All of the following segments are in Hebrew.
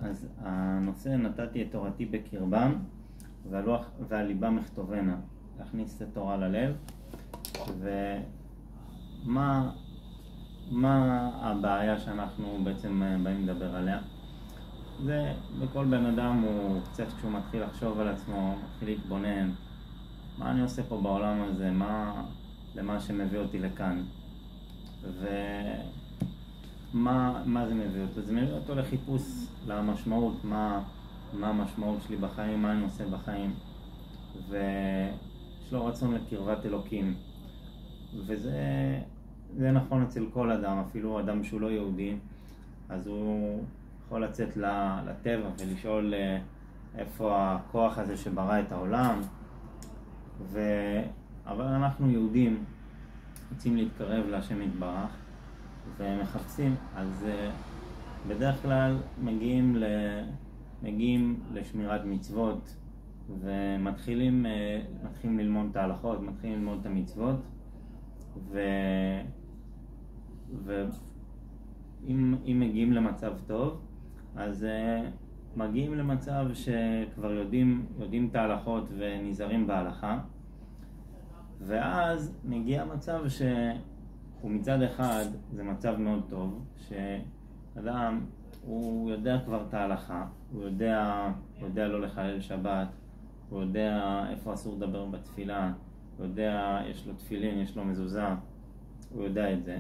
אז הנושא נתתי את תורתי בקרבם ועל ליבם אכתובנה, להכניס את התורה ללב. ומה הבעיה שאנחנו בעצם באים לדבר עליה? זה בכל בן אדם הוא קצת כשהוא מתחיל לחשוב על עצמו, מתחיל להתבונן, מה אני עושה פה בעולם הזה, למה שמביא אותי לכאן, מה זה מביא אותו? זה מביא אותו לחיפוש, למשמעות, מה המשמעות שלי בחיים, מה אני עושה בחיים, ויש לו רצון לקרבת אלוקים. וזה נכון אצל כל אדם, אפילו אדם שהוא לא יהודי, אז הוא יכול לצאת לטבע ולשאול איפה הכוח הזה שברא את העולם. אבל אנחנו יהודים רוצים להתקרב להשם יתברך ומחפשים, אז בדרך כלל מגיעים לשמירת מצוות ומתחילים ללמוד את ההלכות, מתחילים ללמוד את המצוות, ואם מגיעים למצב טוב, אז מגיעים למצב שכבר יודעים את ההלכות ונזהרים בהלכה, ואז מגיע מצב שהוא מצד אחד זה מצב מאוד טוב, שאדם הוא יודע כבר את ההלכה, הוא יודע לא לחלל שבת, הוא יודע איפה אסור לדבר בתפילה, הוא יודע, יש לו תפילין, יש לו מזוזה, הוא יודע את זה.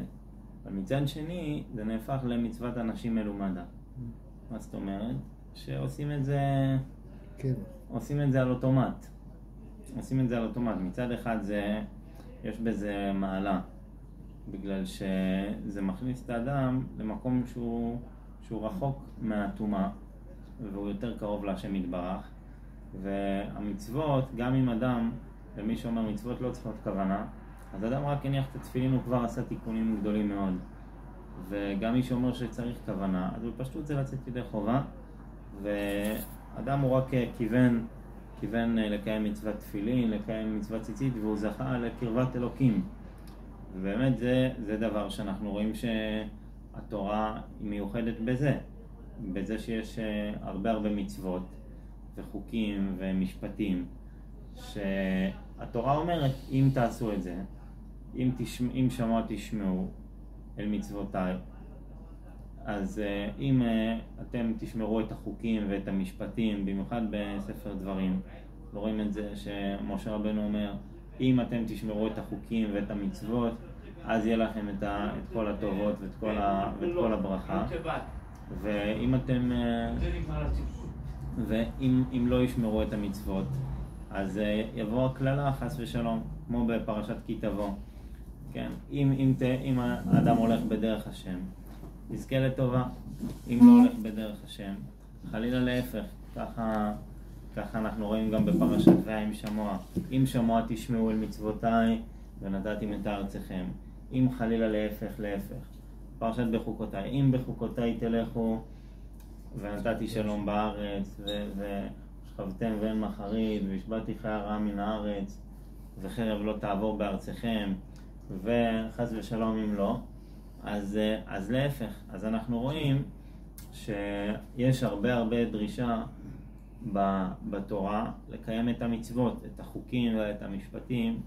אבל מצד שני זה נהפך למצוות אנשים מלומדה. מה זאת אומרת? שעושים את זה, כן. עושים את זה על אוטומט. מצד אחד יש בזה מעלה, בגלל שזה מכניס את האדם למקום שהוא רחוק מהטומאה, והוא יותר קרוב להשם יתברך. והמצוות, גם אם אדם, ומי שאומר מצוות לא צריכות כוונה, אז אדם רק הניח את התפילין, הוא כבר עשה תיקונים גדולים מאוד. וגם מי שאומר שצריך כוונה, אז בפשטות זה לצאת ידי חובה, ואדם הוא רק כיוון לקיים מצוות תפילין, לקיים מצוות ציצית, והוא זכה לקרבת אלוקים. ובאמת זה דבר שאנחנו רואים שהתורה היא מיוחדת בזה שיש הרבה מצוות וחוקים ומשפטים, שהתורה אומרת, אם תעשו את זה, אם שמוע תשמעו אל מצוותיי, אז אם אתם תשמרו את החוקים ואת המשפטים, במיוחד בספר דברים, רואים את זה שמשה רבנו אומר, אם אתם תשמרו את החוקים ואת המצוות, אז יהיה לכם את כל הטובות ואת כל הברכה. ואם לא ישמרו את המצוות, אז יבוא הכללה חס ושלום, כמו בפרשת כי תבוא. כן? אם האדם הולך בדרך השם, יזכה לטובה. אם לא הולך בדרך השם, חלילה להפך. ככה אנחנו רואים גם בפרשת ואם שמוע. אם שמוע תשמעו אל מצוותיי ונתתם את ארצכם. אם חלילה להפך. פרשת בחוקותיי. אם בחוקותיי תלכו ונתתי שלום בארץ ושכבתם ואין מחריד והשבעתי חיי רעה מן הארץ וחרב לא תעבור בארצכם, וחס ושלום אם לא, אז להפך. אז אנחנו רואים שיש הרבה דרישה בתורה לקיים את המצוות, את החוקים ואת המשפטים,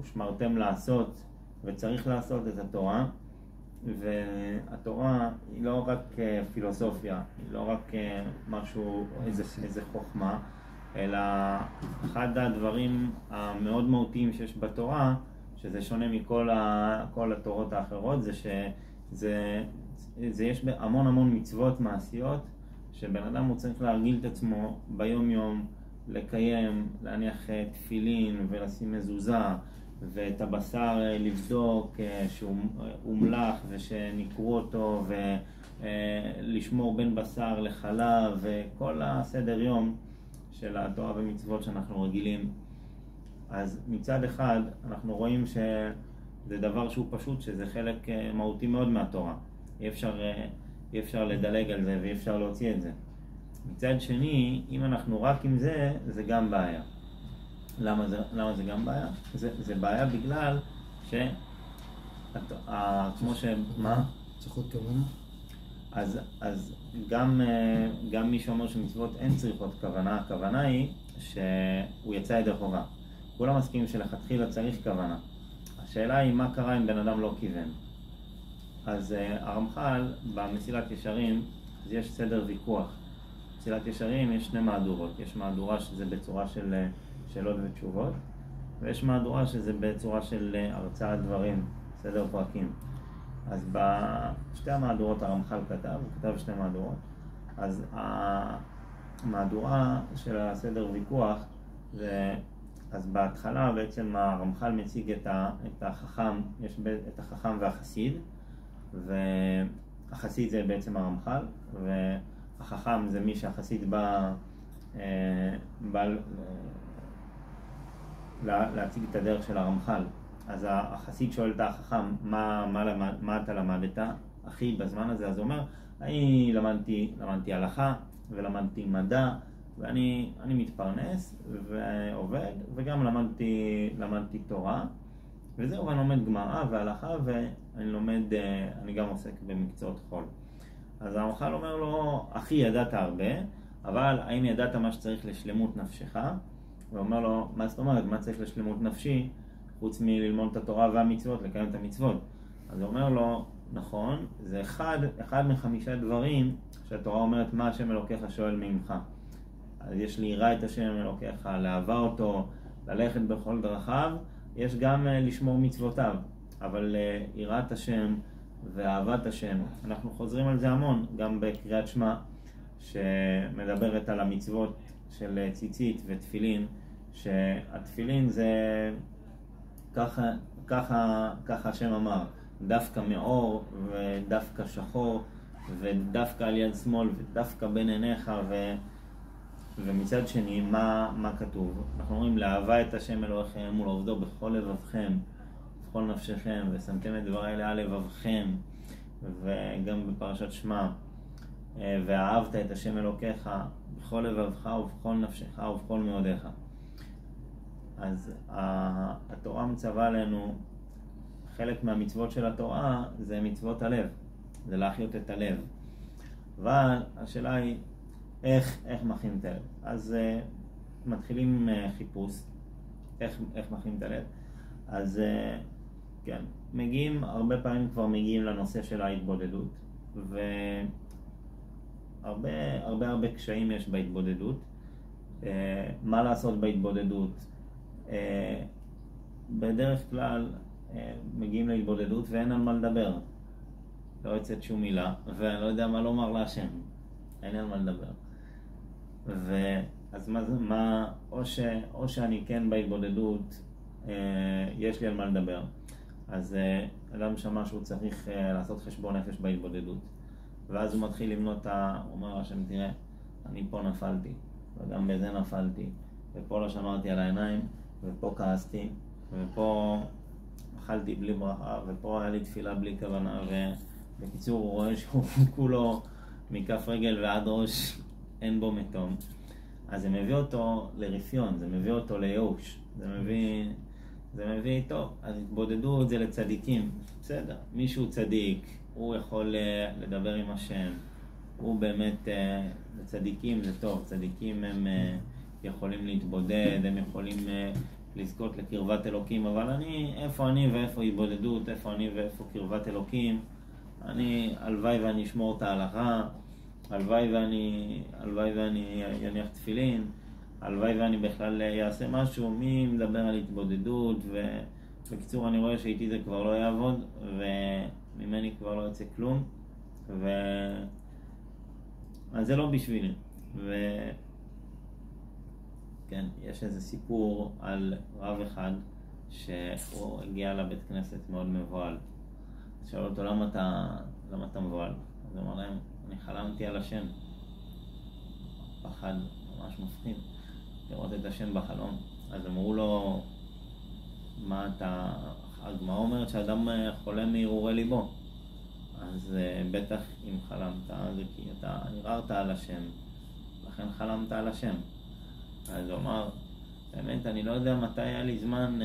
ושמרתם לעשות, וצריך לעשות את התורה. והתורה היא לא רק פילוסופיה, היא לא רק משהו, איזה חוכמה, אלא אחד הדברים המאוד מהותיים שיש בתורה, שזה שונה מכל התורות האחרות, זה יש המון מצוות מעשיות, שבן אדם הוא צריך להרגיל את עצמו ביום יום, לקיים, להניח תפילין ולשים מזוזה, ואת הבשר לבדוק שהוא מולח ושנקרו אותו, ולשמור בין בשר לחלב, וכל הסדר יום של התורה ומצוות שאנחנו רגילים. אז מצד אחד אנחנו רואים שזה דבר שהוא פשוט, שזה חלק מהותי מאוד מהתורה. אי אפשר לדלג על זה ואי אפשר להוציא את זה. מצד שני, אם אנחנו רק עם זה, זה גם בעיה. למה זה גם בעיה? זה בעיה בגלל כמו מה? צריכות כוונה? אז גם מי שאומר שמצוות אין צריכות כוונה, הכוונה היא שהוא יצא ידי חובה. כולם מסכימים שלכתחילה צריך כוונה. השאלה היא מה קרה אם בן אדם לא כיוון. אז הרמח"ל במסילת ישרים, אז יש סדר ויכוח. במסילת ישרים יש שני מהדורות. יש מהדורה שזה בצורה של שאלות ותשובות, ויש מהדורה שזה בצורה של הרצאת דברים, סדר פרקים. אז בשתי המהדורות הרמח"ל כתב, הוא כתב שתי מהדורות. אז המהדורה של הסדר ויכוח, אז בהתחלה בעצם הרמח"ל מציג את החכם, יש את החכם והחסיד, והחסיד זה בעצם הרמח"ל, והחכם זה מי שהחסיד בא להציג את הדרך של הרמח"ל. אז החסיד שואל את החכם, מה אתה למדת, אחי, בזמן הזה? אז הוא אומר, אני למדתי הלכה ולמדתי מדע, ואני מתפרנס ועובד, וגם למדתי תורה, וזהו, אני לומד גמרא והלכה, ואני גם עוסק במקצועות חול. אז הרמח"ל אומר לו, אחי, ידעת הרבה, אבל האם ידעת מה שצריך לשלמות נפשך? הוא אומר לו, מה זאת אומרת, מה צריך לשלמות נפשי, חוץ מללמוד את התורה והמצוות, לקיים את המצוות? אז הוא אומר לו, נכון, זה אחד מחמישה דברים שהתורה אומרת, מה השם אלוקיך שואל ממך. אז יש ליראה את השם אלוקיך, לאהבה אותו, ללכת בכל דרכיו, יש גם לשמור מצוותיו, אבל יראת השם ואהבת השם, אנחנו חוזרים על זה המון, גם בקריאת שמע, שמדברת על המצוות של ציצית ותפילין, שהתפילין זה ככה השם אמר, דווקא מאור ודווקא שחור ודווקא על יד שמאל ודווקא בין עיניך, ומצד שני מה כתוב? אנחנו אומרים לאהבה את השם אלוהיכם ולעובדו בכל לבבכם, בכל נפשכם, ושמתם את דברי על לבבכם, וגם בפרשת שמע, ואהבת את השם אלוקיך בכל לבבך ובכל נפשך ובכל מאודיך. אז התורה מצווה עלינו, חלק מהמצוות של התורה זה מצוות הלב, זה להחיות את הלב. אבל השאלה היא איך מחיים את הלב. אז מתחילים חיפוש, איך מחיים את הלב. אז כן, הרבה פעמים כבר מגיעים לנושא של ההתבודדות, והרבה קשיים יש בהתבודדות. מה לעשות בהתבודדות? בדרך כלל מגיעים להתבודדות ואין על מה לדבר. לא יוצאת שום מילה, ואני לא יודע מה לומר להשם. אין על מה לדבר. אז או שאני כן בהתבודדות, יש לי על מה לדבר. אז אדם שמע שהוא צריך לעשות חשבון נפש בהתבודדות. ואז הוא מתחיל למנות, הוא אומר השם, תראה, אני פה נפלתי, וגם בזה נפלתי, ופה לא שמרתי על העיניים, ופה כעסתי, ופה אכלתי בלי ברכה, ופה היה לי תפילה בלי כוונה, ובקיצור הוא רואה שהוא כולו מכף רגל ועד ראש אין בו מתום. אז זה מביא אותו לרפיון, זה מביא אותו לייאוש, זה מביא טוב. אז התבודדות זה לצדיקים, בסדר, מישהו צדיק, הוא יכול לדבר עם השם, הוא באמת, לצדיקים זה טוב, צדיקים הם יכולים להתבודד, הם יכולים לזכות לקרבת אלוקים, אבל איפה אני ואיפה התבודדות, איפה אני ואיפה קרבת אלוקים? הלוואי ואני אשמור את ההלכה, הלוואי ואני יניח תפילין, הלוואי ואני בכלל יעשה משהו. מי מדבר על התבודדות? ובקיצור אני רואה שאיתי זה כבר לא יעבוד, וממני כבר לא יוצא כלום, אז זה לא בשבילי. כן, יש איזה סיפור על רב אחד שהוא הגיע לבית כנסת מאוד מבועל. שאל אותו, למה אתה מבועל? אז הוא אמר להם, אני חלמתי על השם. פחד ממש מפחיד לראות את השם בחלום. אז אמרו לו, הגמרא אומרת שאדם חולם מהרהורי ליבו. אז בטח אם חלמת זה כי אתה ערערת על השם, לכן חלמת על השם. אז הוא אמר, באמת אני לא יודע מתי היה לי זמן,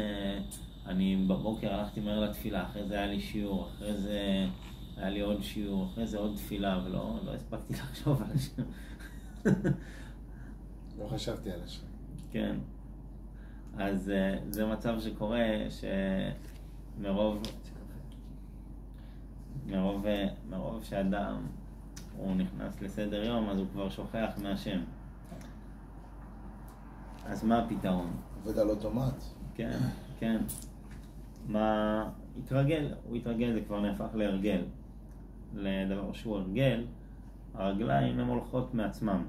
אני בבוקר הלכתי מהר לתפילה, אחרי זה היה לי שיעור, אחרי זה היה לי עוד שיעור, אחרי זה עוד תפילה, ולא הספקתי לחשוב על השם. לא חשבתי על השם. כן. אז זה מצב שקורה שמרוב שאדם הוא נכנס לסדר יום, אז הוא כבר שוכח מהשם. אז מה הפתרון? עובד על אוטומט. כן, כן. הוא התרגל, זה כבר נהפך להרגל. לדבר שהוא הרגל, הרגליים הן הולכות מעצמם.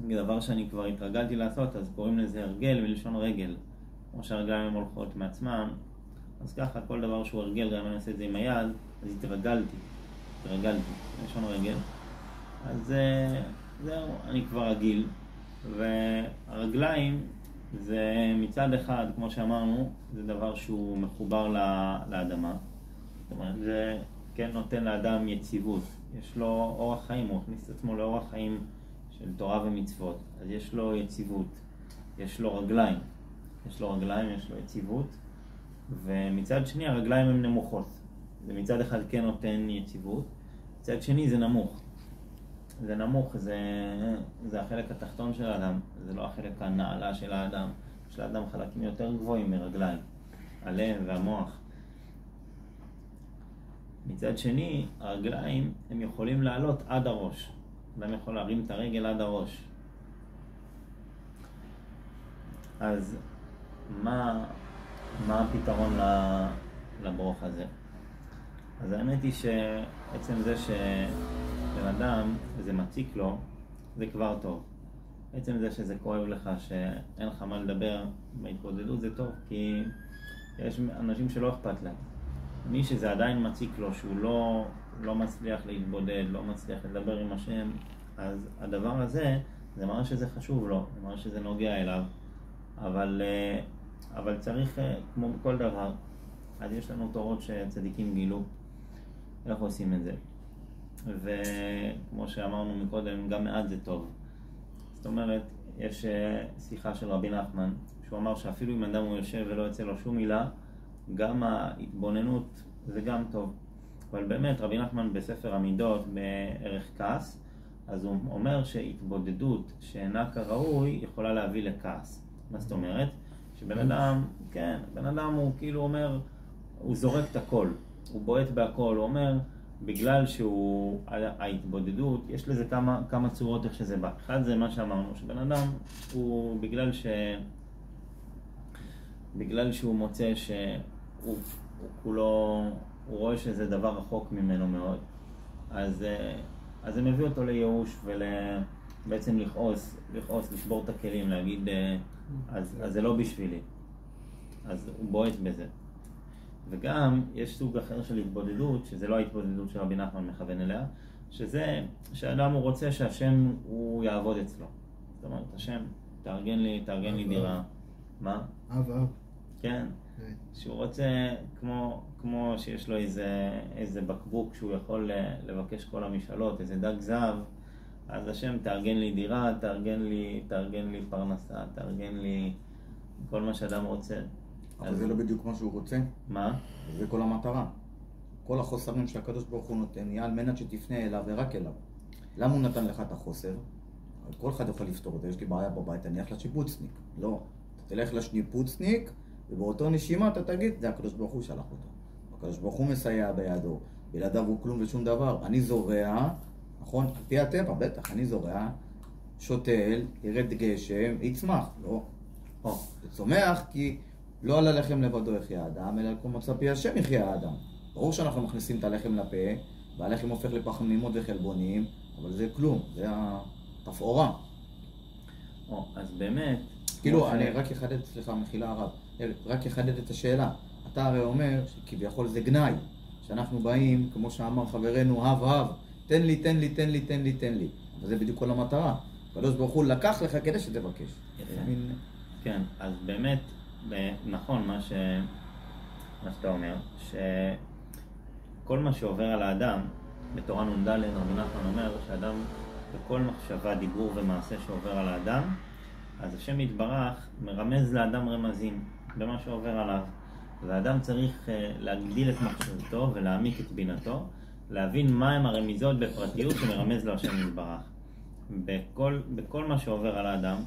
דבר שאני כבר התרגלתי לעשות, אז קוראים לזה הרגל מלשון רגל. כמו שהרגליים הן הולכות מעצמם, אז ככה כל דבר שהוא הרגל, גם אני אעשה את זה עם היד, אז התרגלתי, מלשון רגל. אז זהו, אני כבר רגיל. והרגליים זה מצד אחד, כמו שאמרנו, זה דבר שהוא מחובר לאדמה. זאת אומרת, זה כן נותן לאדם יציבות. יש לו אורח חיים, הוא הכניס את עצמו לאורח חיים של תורה ומצוות. אז יש לו יציבות, יש לו רגליים. יש לו יציבות. ומצד שני הרגליים הן נמוכות. זה מצד אחד כן נותן יציבות, מצד שני זה נמוך. זה נמוך, זה החלק התחתון של האדם, זה לא החלק הנעלה של האדם. יש לאדם חלקים יותר גבוהים מרגליים, הלב והמוח. מצד שני, הרגליים הם יכולים לעלות עד הראש. אדם יכול להרים את הרגל עד הראש. אז מה הפתרון לברוך הזה? אז האמת היא שעצם זה שבן אדם, זה מציק לו, זה כבר טוב. עצם זה שזה כואב לך, שאין לך מה לדבר בהתבודדות, זה טוב, כי יש אנשים שלא אכפת להם. מי שזה עדיין מציק לו, שהוא לא מצליח להתבודד, לא מצליח לדבר עם השם, אז הדבר הזה, זה מראה שזה חשוב לו, זה מראה שזה נוגע אליו, אבל צריך, כמו בכל דבר, אז יש לנו תורות שצדיקים גילו, איך עושים את זה. וכמו שאמרנו מקודם, גם מעט זה טוב. זאת אומרת, יש שיחה של רבי נחמן, שהוא אמר שאפילו אם אדם הוא יושב ולא יוצא לו שום מילה, גם ההתבוננות זה גם טוב. אבל באמת, רבי נחמן בספר המידות, בערך כעס, אז הוא אומר שהתבודדות שאינה כראוי יכולה להביא לכעס. מה זאת אומרת? שבן אדם, כן, בן אדם הוא כאילו אומר, הוא זורק את הכל, הוא בועט בהכל, הוא אומר, בגלל שהוא, ההתבודדות, יש לזה כמה צורות איך שזה בא. אחד זה מה שאמרנו, שבן אדם הוא בגלל שהוא מוצא שהוא כולו, הוא רואה שזה דבר רחוק ממנו מאוד, אז זה מביא אותו לייאוש ובעצם לכעוס, לשבור את הכלים, להגיד, אז זה לא בשבילי, אז הוא בועט בזה. וגם יש סוג אחר של התבודדות, שזה לא ההתבודדות שרבי נחמן מכוון אליה, שזה שהאדם הוא רוצה שהשם הוא יעבוד אצלו. זאת אומרת, השם, תארגן לי דירה. מה? אב. כן. שהוא רוצה, כמו שיש לו איזה בקבוק שהוא יכול לבקש כל המשאלות, איזה דג זהב, אז השם תארגן לי דירה, תארגן לי פרנסה, תארגן לי כל מה שאדם רוצה. אבל זה לא בדיוק מה שהוא רוצה. מה? זה כל המטרה. כל החוסרים שהקדוש ברוך הוא נותן, יהיה על מנת שתפנה אליו ורק אליו. למה הוא נתן לך את החוסר? כל אחד יכול לפתור את זה. יש לי בעיה בבית, אני אלך לשיפוצניק. לא. אתה תלך לשיפוצניק, ובאותו נשימה אתה תגיד, זה הקדוש ברוך הוא שלח אותו. הקדוש ברוך הוא מסייע בידו. בלעדיו הוא כלום ושום דבר. אני זורע, נכון? על פי הטבע, בטח, אני זורע, שותל, ירד גשם, יצמח. לא. זה צומח כי לא על הלחם לבדו יחיה האדם, אלא על כל מוצא פי השם יחיה האדם. ברור שאנחנו מכניסים את הלחם לפה, והלחם הופך לפחמימות וחלבונים, אבל זה כלום, זה התפאורה. אז באמת... כאילו, אני רק אחדד, סליחה, מחילה הרב, רק אחדד את השאלה. אתה הרי אומר שכביכול זה גנאי, שאנחנו באים, כמו שאמר חברנו, אב, תן לי, תן לי, תן לי, תן לי, תן לי. אבל זה בדיוק כל המטרה. הקדוש ברוך הוא לקח לך כדי שתבקש. כן, אז באמת, נכון מה שאתה אומר, שכל מה שעובר על האדם, בתורה נ"ד רבי נחמן אומר שהאדם, בכל מחשבה, דיבור ומעשה שעובר על האדם, אז השם יתברך מרמז לאדם רמזים במה שעובר עליו, והאדם צריך להגדיל את מחשבתו ולהעמיק את בינתו להבין מהם הרמיזות בפרטיות שמרמז לו השם יתברך. בכל מה שעובר על האדם,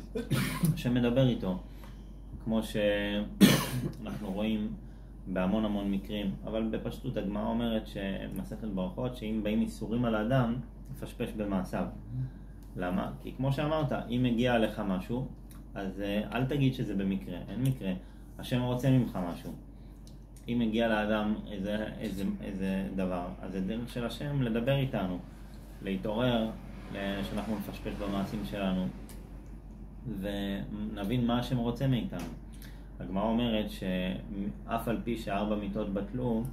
שמדבר איתו, כמו שאנחנו רואים בהמון מקרים, אבל בפשטות הגמרא אומרת שמסכת ברכות, שאם באים איסורים על האדם, יפשפש במעשיו. למה? כי כמו שאמרת, אם מגיע עליך משהו, אז אל תגיד שזה במקרה, אין מקרה. השם רוצה ממך משהו. אם מגיע לאדם איזה דבר, אז זה דרך של השם לדבר איתנו, להתעורר, שאנחנו נפשפש במעשים שלנו, ונבין מה השם רוצה מאיתנו. הגמרא אומרת שאף על פי שארבע מיתות בטלו,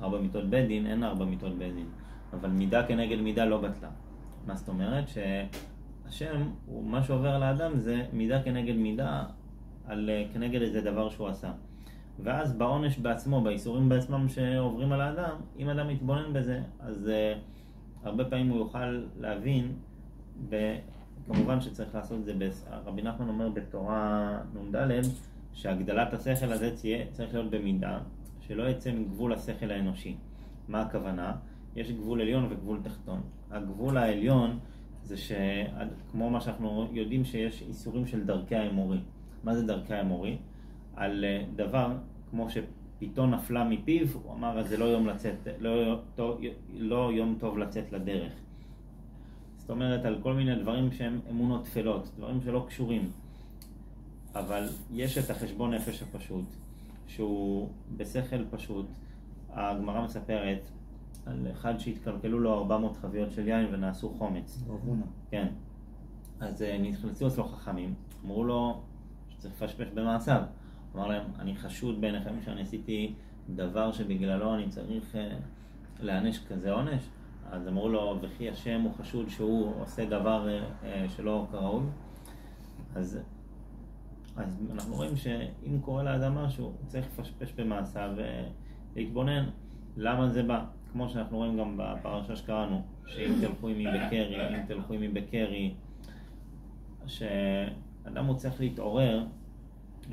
4 מיתות בית דין, אין 4 מיתות בית דין. אבל מידה כנגד מידה לא בטלה. מה זאת אומרת? שהשם, מה שעובר לאדם זה מידה כנגד מידה, כנגד איזה דבר שהוא עשה. ואז בעונש בעצמו, באיסורים בעצמם שעוברים על האדם, אם אדם מתבונן בזה, אז הרבה פעמים הוא יוכל להבין, כמובן שצריך לעשות את זה, רבי נחמן אומר בתורה נ"ד, שהגדלת השכל הזה צריך להיות במידה, שלא יצא מגבול השכל האנושי. מה הכוונה? יש גבול עליון וגבול תחתון. הגבול העליון זה כמו מה שאנחנו יודעים שיש איסורים של דרכי האמורי. מה זה דרכי האמורי? על דבר כמו שפיתון נפלה מפיו, הוא אמר, אז זה לא יום טוב לצאת לדרך. זאת אומרת, על כל מיני דברים שהם אמונות תפלות, דברים שלא קשורים. אבל יש את החשבון נפש הפשוט, שהוא בשכל פשוט. הגמרא מספרת על אחד שהתקלקלו לו 400 חביות של יין ונעשו חומץ. רבונה. כן. אז נכנסו אצלו חכמים, אמרו לו שצריך לפשפש במעשיו. אמר להם, אני חשוד בעיניכם שאני עשיתי דבר שבגללו אני צריך להענש כזה עונש? אז אמרו לו, וכי השם הוא חשוד שהוא עושה דבר שלא כראוי? אז אנחנו רואים שאם קורה לאדם משהו, הוא צריך לפשפש במעשיו ולהתבונן למה זה בא. כמו שאנחנו רואים גם בפרשה שקראנו, שאם תלכו עמי בקרי, אם תלכו עמי בקרי, שאדם הוא צריך להתעורר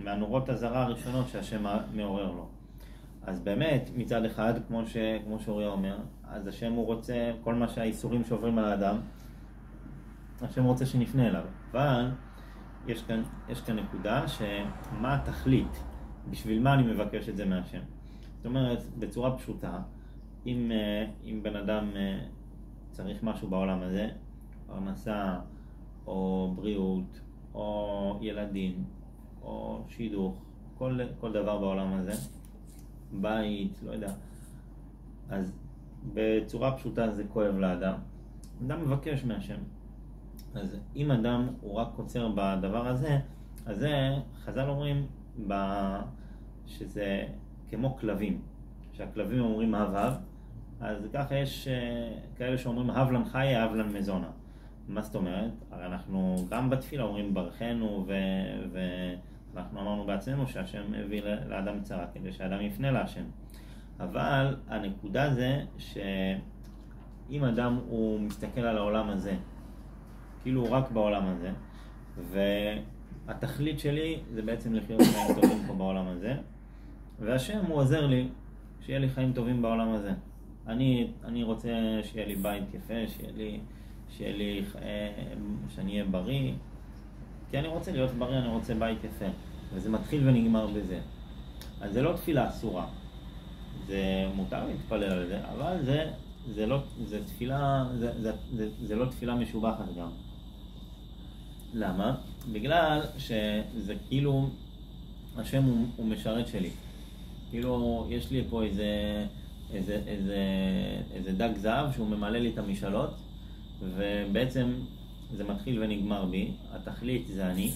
מהנורות הזרה הראשונות שהשם מעורר לו. אז באמת, מצד אחד, כמו שאוריה אומר, אז השם הוא רוצה, כל מה שהאיסורים שעוברים על האדם, השם רוצה שנפנה אליו. אבל יש כאן נקודה שמה התכלית, בשביל מה אני מבקש את זה מהשם. זאת אומרת, בצורה פשוטה, אם בן אדם צריך משהו בעולם הזה, פרנסה, או בריאות, או ילדים, או שידוך, כל דבר בעולם הזה, בית, לא יודע. אז בצורה פשוטה זה כואב לאדם. אדם מבקש מהשם. אז אם אדם הוא רק קוצר בדבר הזה, אז זה, חז"ל אומרים שזה כמו כלבים. שהכלבים אומרים הב, אז ככה יש כאלה שאומרים הב לן חיה, הב לן מזונה. מה זאת אומרת? הרי אנחנו גם בתפילה אומרים ברכנו ואנחנו אמרנו בעצמנו שהשם הביא לאדם צרה כדי שהאדם יפנה להשם. אבל הנקודה זה שאם אדם הוא מסתכל על העולם הזה, כאילו הוא רק בעולם הזה, והתכלית שלי זה בעצם לחיות חיים טובים פה בעולם הזה, והשם הוא עוזר לי שיהיה לי חיים טובים בעולם הזה. אני רוצה שיהיה לי בית יפה, שאני אהיה בריא, כי אני רוצה להיות בריא, אני רוצה בית יפה, וזה מתחיל ונגמר בזה. אז זה לא תפילה אסורה, זה מותר להתפלל על זה, אבל זה לא תפילה משובחת גם. למה? בגלל שזה כאילו השם הוא משרת שלי. כאילו יש לי פה איזה דג זהב שהוא ממלא לי את המשאלות, ובעצם זה מתחיל ונגמר בי. התכלית זה אני.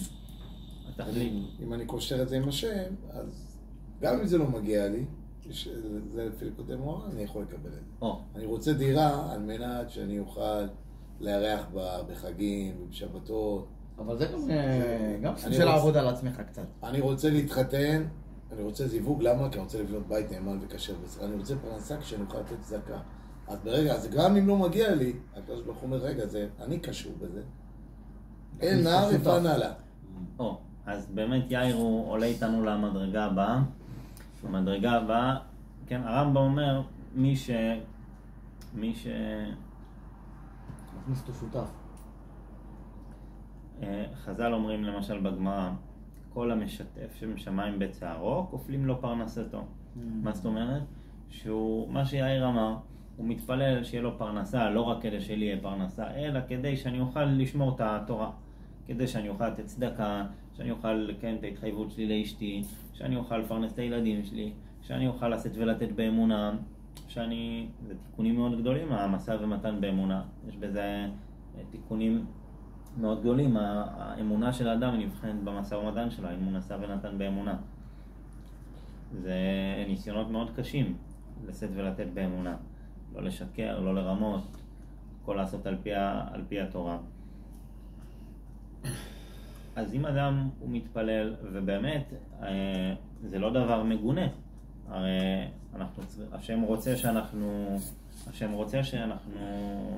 אם אני קושר את זה עם השם, אז גם אם זה לא מגיע לי, זה לפי קודם מורה, אני יכול לקבל את זה. אני רוצה דירה על מנת שאני אוכל לארח בחגים ובשבתות. אבל זה גם סוג של לעבוד על עצמך קצת. אני רוצה להתחתן, אני רוצה זיווג, למה? כי אני רוצה לבנות בית נאמן וכשר בסדר. אני רוצה פרנסה כשאני אוכל לתת צדקה. אז ברגע, אז גם אם לא מגיע לי, הקדוש ברוך הוא אומר, רגע, אני קשור בזה. אין נער יפן עלה. אז באמת יאיר הוא עולה איתנו למדרגה הבאה. במדרגה הבאה, כן, הרמב"ם אומר, מי ש... מכניס אותו שותף. חז"ל אומרים למשל בגמרא, כל המשתף שמשמיים בצערו, כופלים לו פרנסתו. מה זאת אומרת? מה שיאיר אמר, הוא מתפלל שיהיה לו פרנסה, לא רק כדי שלי יהיה פרנסה, אלא כדי שאני אוכל לשמור את התורה. כדי שאני אוכל לתת צדקה, שאני אוכל לקיים את ההתחייבות שלי לאשתי, שאני אוכל לפרנס את הילדים שלי, שאני אוכל לשאת ולתת באמונה, זה תיקונים מאוד גדולים, המשא ומתן באמונה. יש בזה תיקונים מאוד גדולים. האמונה של האדם נבחנת במשא ומתן שלו, אם הוא נשא ונתן באמונה. זה ניסיונות מאוד קשים לשאת ולתת באמונה. לא לשקר, לא לרמות, הכל לעשות על פי התורה. אז אם אדם הוא מתפלל, ובאמת זה לא דבר מגונה, הרי השם רוצה שאנחנו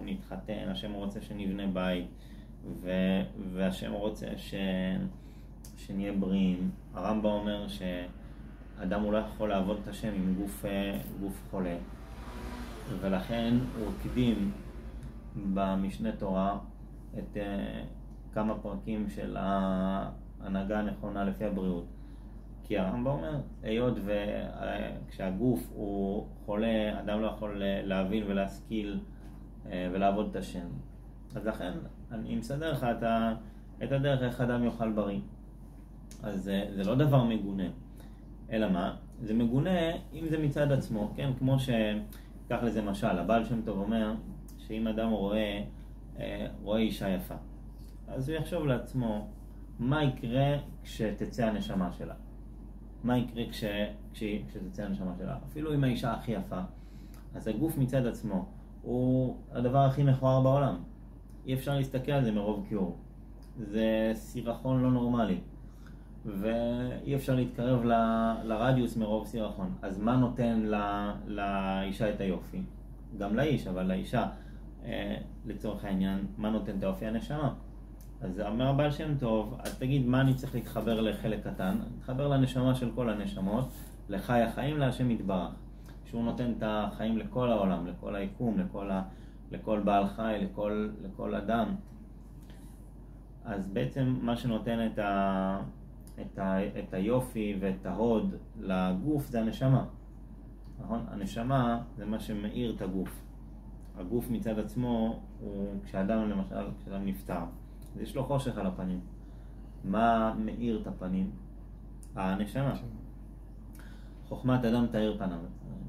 נתחתן, השם רוצה שנבנה בית, והשם רוצה שנהיה בריאים. הרמב"ם אומר שאדם הוא לא יכול לעבוד את השם עם גוף חולה, ולכן הוא הקדים במשנה תורה את כמה פרקים של ההנהגה הנכונה לפי הבריאות. כי הרמב"ם אומר, היות וכשהגוף הוא חולה, אדם לא יכול להבין ולהשכיל ולעבוד את השם. אז לכן אני מסדר לך את הדרך איך אדם יאכל בריא. אז זה לא דבר מגונה. אלא מה? זה מגונה אם זה מצד עצמו, כן? כמו שכך לזה משל, הבעל שם טוב אומר שאם אדם רואה אישה יפה, אז הוא יחשוב לעצמו, מה יקרה כשתצא הנשמה שלה? מה יקרה כשתצא הנשמה שלה? אפילו אם האישה הכי יפה, אז הגוף מצד עצמו הוא הדבר הכי מכוער בעולם. אי אפשר להסתכל על זה מרוב כיעור. זה סירחון לא נורמלי. ואי אפשר להתקרב לרדיוס מרוב סירחון. אז מה נותן לאישה את היופי? גם לאיש, אבל לאישה, לצורך העניין, מה נותן את היופי? הנשמה. אז אומר הבעל שם טוב, אז תגיד מה אני צריך להתחבר לחלק קטן? להתחבר לנשמה של כל הנשמות, לחי החיים, להשם יתברך. שהוא נותן את החיים לכל העולם, לכל היקום, לכל בעל חי, לכל אדם. אז בעצם מה שנותן את היופי ואת ההוד לגוף זה הנשמה. נכון? הנשמה זה מה שמאיר את הגוף. הגוף מצד עצמו הוא כשאדם למשל, כשאדם נפטר, אז יש לו חושך על הפנים. מה מאיר את הפנים? הנשמה. חוכמת אדם תאיר פניו.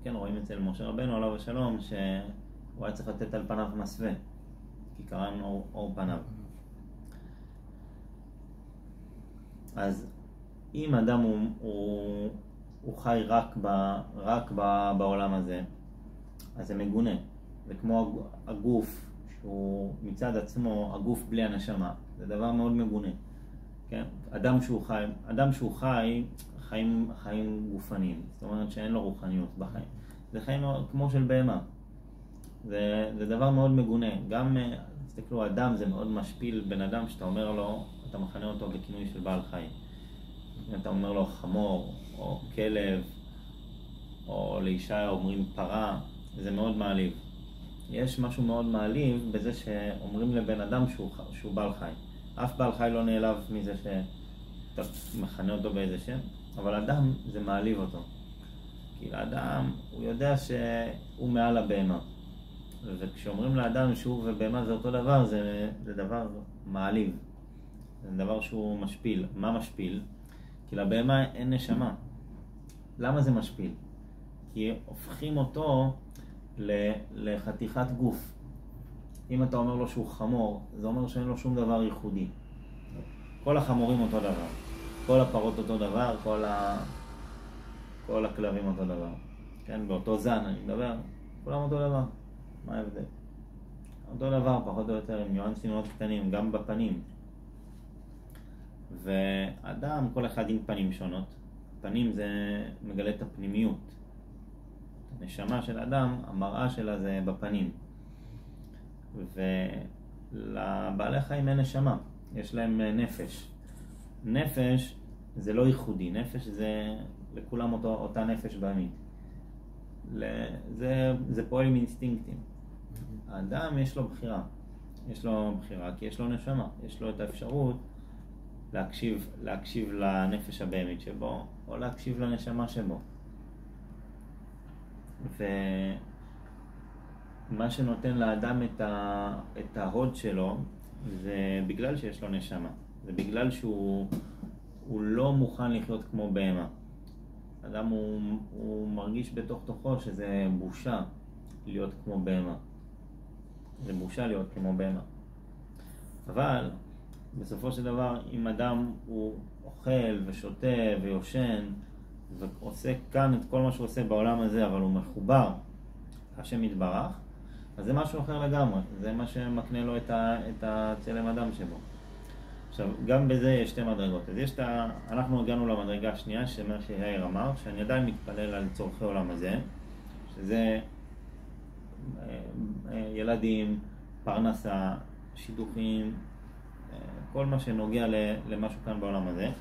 כן, רואים אצל משה רבנו עליו השלום שהוא היה צריך לתת על פניו מסווה, כי קראנו אור פניו. אז אם אדם הוא חי רק בעולם הזה, אז זה מגונה. וכמו הגוף שהוא מצד עצמו, הגוף בלי הנשמה, זה דבר מאוד מגונה. כן? אדם שהוא חי חיים גופניים, זאת אומרת שאין לו רוחניות בחיים. זה חיים כמו של בהמה. זה דבר מאוד מגונה. גם, תסתכלו, אדם זה מאוד משפיל בן אדם שאתה אומר לו, אתה מכנה אותו בכינוי של בעל חיים. אתה אומר לו חמור, או כלב, או לאישה אומרים פרה, זה מאוד מעליב. יש משהו מאוד מעליב בזה שאומרים לבן אדם שהוא בעל חי. אף בעל חי לא נעלב מזה שאתה מכנה אותו באיזה שם, אבל אדם זה מעליב אותו. כי לאדם הוא יודע שהוא מעל הבהמה. וכשאומרים לאדם שהוא ובהמה זה אותו דבר, זה דבר מעליב. זה דבר שהוא משפיל. מה משפיל? כי לבהמה אין נשמה. למה זה משפיל? כי הופכים אותו לחתיכת גוף. אם אתה אומר לו שהוא חמור, זה אומר שאין לו שום דבר ייחודי. כל החמורים אותו דבר. כל הפרות אותו דבר, כל הכלבים אותו דבר. כן, באותו זן אני מדבר, כולם אותו דבר. מה ההבדל? אותו דבר, פחות או יותר, עם ניואנסים מאוד קטנים, גם בפנים. ואדם, כל אחד עם פנים שונות. פנים זה מגלה את הפנימיות. הנשמה של אדם, המראה שלה זה בפנים. ולבעלי חיים אין נשמה, יש להם נפש. נפש זה לא ייחודי, נפש זה לכולם אותה נפש בהמית. זה פועל עם אינסטינקטים. האדם יש לו בחירה. יש לו בחירה כי יש לו נשמה. יש לו את האפשרות להקשיב לנפש הבהמית שבו, או להקשיב לנשמה שבו. ומה שנותן לאדם את ההוד שלו, זה בגלל שיש לו נשמה. זה בגלל שהוא לא מוכן לחיות כמו בהמה. אדם הוא מרגיש בתוך תוכו שזה בושה להיות כמו בהמה. זה בושה להיות כמו בהמה. אבל בסופו של דבר, אם אדם הוא אוכל ושותה ויושן ועושה כאן את כל מה שהוא עושה בעולם הזה, אבל הוא מחובר השם יתברך, אז זה משהו אחר לגמרי. זה מה שמקנה לו את הצלם אדם שבו. עכשיו, גם בזה יש שתי מדרגות. אז אנחנו הגענו למדרגה השנייה, שמה שיאיר אמר, שאני עדיין מתפלל על צורכי עולם הזה, שזה ילדים, פרנסה, שידוכים, כל מה שנוגע למשהו כאן בעולם הזה.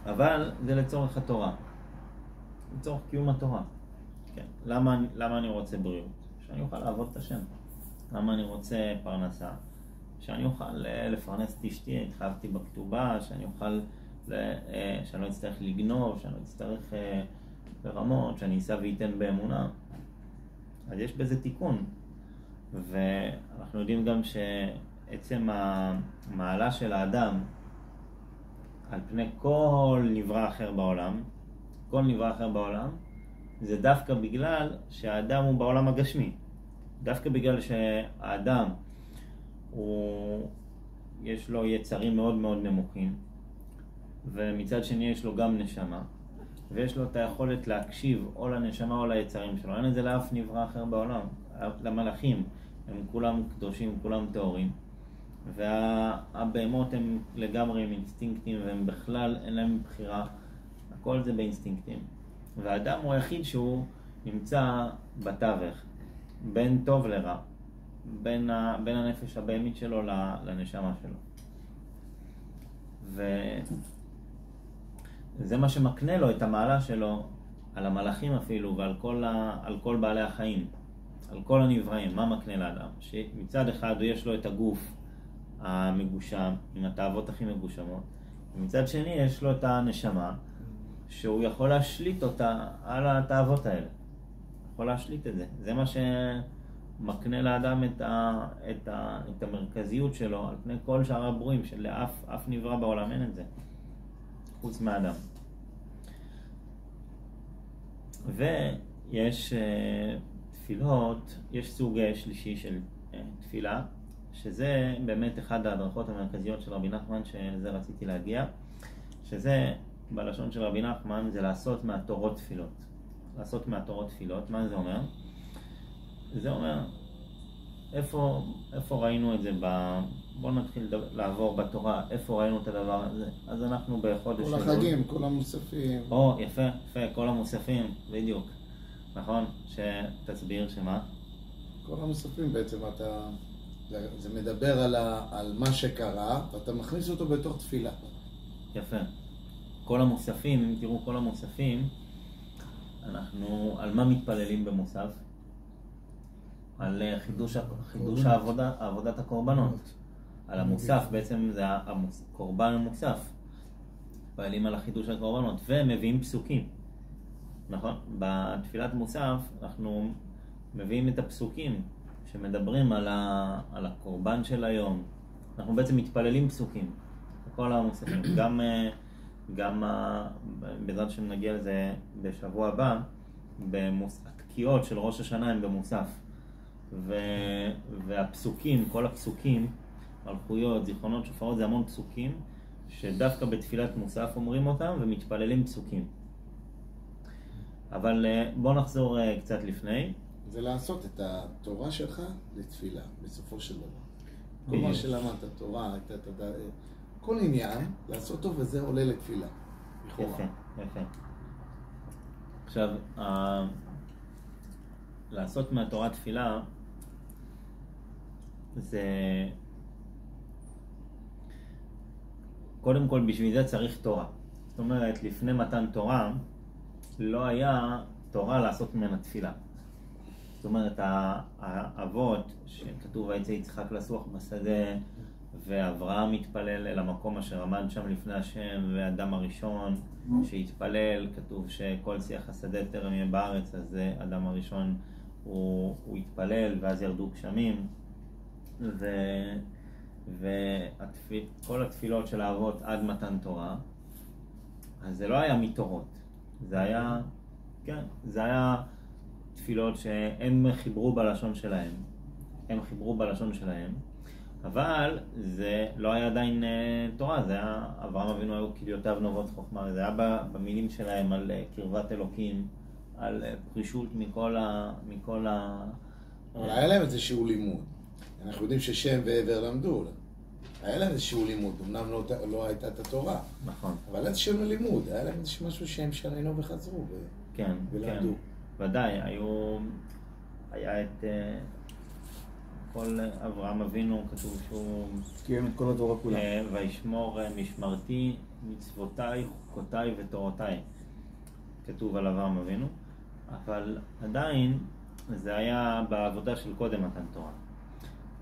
אבל זה לצורך התורה, לצורך קיום התורה. כן. למה אני רוצה בריאות? שאני אוכל לעבוד את השם. למה אני רוצה פרנסה? שאני אוכל לפרנס את אשתי, התחייבתי בכתובה, שאני לא אצטרך לגנוב, שאני לא אצטרך לרמות, שאני אשא וייתן באמונה. אז יש בזה תיקון. ואנחנו יודעים גם שעצם המעלה של האדם על פני כל נברא אחר בעולם, זה דווקא בגלל שהאדם הוא בעולם הגשמי. דווקא בגלל שהאדם יש לו יצרים מאוד מאוד נמוכים, ומצד שני יש לו גם נשמה, ויש לו את היכולת להקשיב או לנשמה או ליצרים שלו. אין את זה לאף נברא אחר בעולם. למלאכים הם כולם קדושים, כולם טהורים, והבהמות הם לגמרי עם אינסטינקטים, והם בכלל אין להם בחירה. הכל זה באינסטינקטים. והאדם הוא היחיד שהוא נמצא בתווך, בין טוב לרע, בין הנפש הבהמית שלו לנשמה שלו. וזה מה שמקנה לו את המעלה שלו על המלאכים אפילו, ועל כל בעלי החיים, על כל הנבראים. מה מקנה לאדם? שמצד אחד יש לו את הגוף המגושם, עם התאוות הכי מגושמות, ומצד שני יש לו את הנשמה, שהוא יכול להשליט אותה על התאוות האלה. יכול להשליט את זה. זה מה שמקנה לאדם את המרכזיות שלו על פני כל שאר הברואים, שלאף נברא בעולם אין את זה, חוץ מהאדם. ויש תפילות, יש סוג שלישי של תפילה, שזה באמת אחד ההדרכות המרכזיות של רבי נחמן, שזה רציתי להגיע, שזה בלשון של רבי נחמן, זה לעשות מהתורות תפילות. לעשות מהתורות תפילות. מה זה אומר? זה אומר, איפה ראינו את זה? בואו נתחיל לעבור בתורה, איפה ראינו את הדבר הזה? אז אנחנו בחודש כל החגים, כל המוספים. יפה, כל המוספים, בדיוק. נכון? שתסביר שמה? כל המוספים בעצם זה מדבר על מה שקרה, ואתה מכניס אותו בתוך תפילה. יפה. כל המוספים, אם תראו כל המוספים, אנחנו על מה מתפללים במוסף? על חידוש עבודת הקורבנות. על המוסף, בעצם זה הקורבן המוסף. מתפללים על החידוש הקורבנות, ומביאים פסוקים. נכון? בתפילת מוסף אנחנו מביאים את הפסוקים שמדברים על הקורבן של היום. אנחנו בעצם מתפללים פסוקים. כל המוספים. גם בעזרת שנגיע לזה בשבוע הבא, התקיעות של ראש השנה הם במוסף. והפסוקים, כל הפסוקים, מלכויות, זיכרונות, שופרות, זה המון פסוקים, שדווקא בתפילת מוסף אומרים אותם ומתפללים פסוקים. אבל בוא נחזור קצת לפני. זה לעשות את התורה שלך לתפילה, בסופו של דבר. כל מה שלמדת, התורה, כל עניין, לעשות טוב וזה עולה לתפילה. יפה. עכשיו, לעשות מהתורה תפילה, זה... קודם כל, בשביל זה צריך תורה. זאת אומרת, לפני מתן תורה, לא היה תורה לעשות ממנה תפילה. זאת אומרת, האבות, שכתוב ויצא יצחק לסוח בשדה, ואברהם מתפלל אל המקום אשר עמד שם לפני השם, ואדם הראשון שהתפלל, כתוב שכל שיח השדה טרם יהיה בארץ, אז אדם הראשון הוא התפלל, ואז ירדו גשמים, וכל התפילות של האבות עד מתן תורה, אז זה לא היה מתורות, זה היה, כן, זה היה תפילות שהם חיברו בלשון שלהם, הם חיברו בלשון שלהם, אבל זה לא היה עדיין תורה, זה היה, אברהם אבינו היו כליותיו נובעות חוכמה, זה היה במילים שלהם על קרבת אלוקים, על פרישות מכל אבל היה להם איזשהו לימוד. אנחנו יודעים ששם ועבר למדו. היה להם איזשהו לימוד, אמנם לא הייתה את התורה. נכון. אבל איזשהו לימוד, היה להם איזשהו משהו שהם שנינו וחזרו ולמדו. ודאי, היה את כל אברהם אבינו, כתוב שהוא קיים את כל התורה כולה. וישמור משמרתי, מצוותיי, חוקותיי ותורותיי. כתוב על אברהם אבינו, אבל עדיין זה היה בעבודה של קודם מתן תורה.